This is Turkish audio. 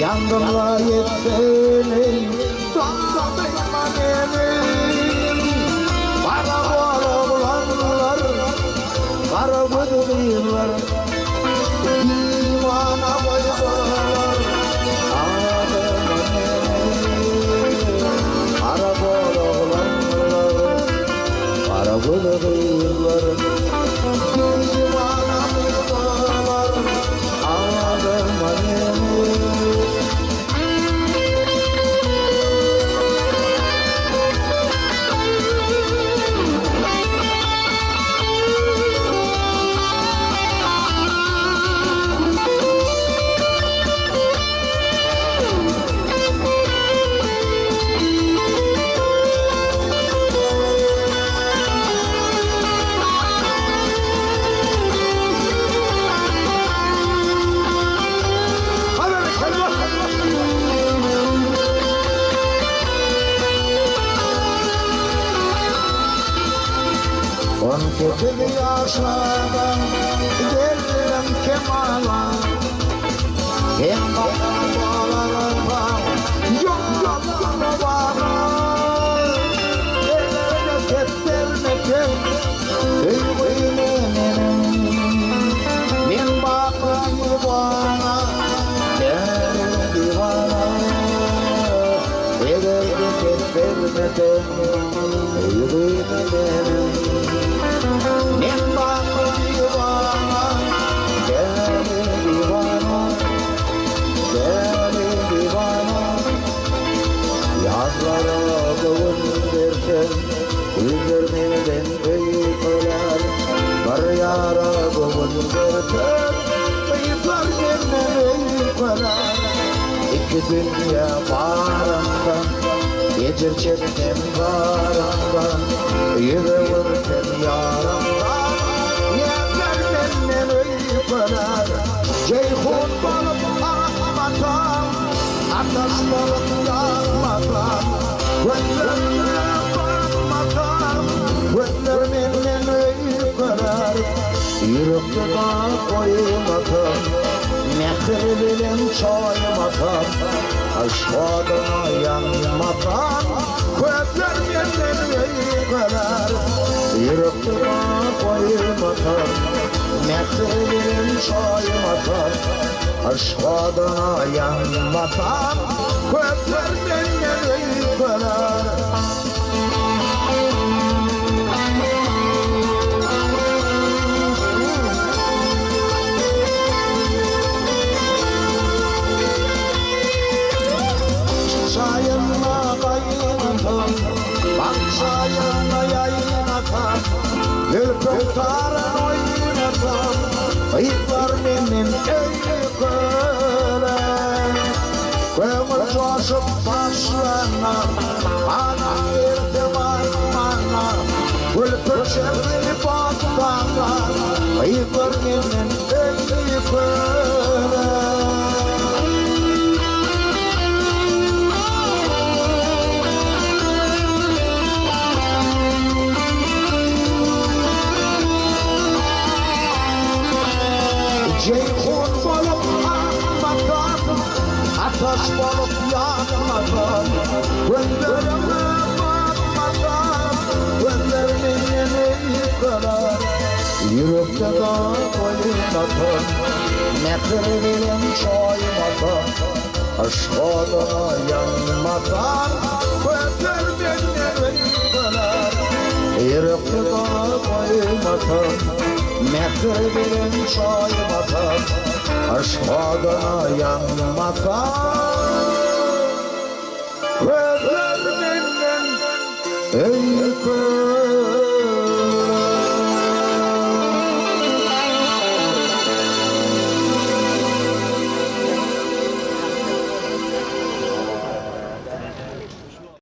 Yangınla yetmenin dağmaymanenin Para bağlanlar, para bıdırlar İmana bayılar, ağlamanenin Para bağlanlar, para bıdırlar İmana bayılar, ağlamanenin Kötü yaşlardan gelirim kemala Hem bana bağlarına yok yollarına bana Ellerine ketlerine ket Öyküymenim Min bakıyı bana Gel divana Ellerine ketlerine ket Öyküymenim Min bakıyı bana, deli divana, deli divana Yazlara kavun derken, üzermeden kıyıklar Var yara kavun derken, kıyıklar benden kıyıklar İki dünya paramdan, geçir çektim paramdan Yürüvürken yaramdan, yeter benden uykular Ceyhun balık akmadan, ateş balık yakmadan Gözlerine bakmadan, gözler benden uykular Yürekte dağ koymadan, mehir bilen çoymadan Aşk adına yanmadan, gözler benden uykular Yürekte dağ koymadan, mehir bilen çoymadan Aşk adına yanmadan, gözler benden uykular Sayınla kaynatam, bak sayınla yaynatam Ürkütarın oynatam, ayıklar benim öyküle Kömür coşup başlarına, bana verdim armana Ürkür çevrini bakmana, ayıklar benim öyküle Ceyhun balık akmadan, ateş balık yakmadan Gözlerime bakmadan, gözlerimin yemeği kadar Yürekte dağ koymadan, mehir bilen çoymadan Aşk adına yanmadan, gözlerimin yemeği kadar Yürekte dağ koymadan mehir bilen çoymadan Aşk adına yanmadan gözlerinden ey kız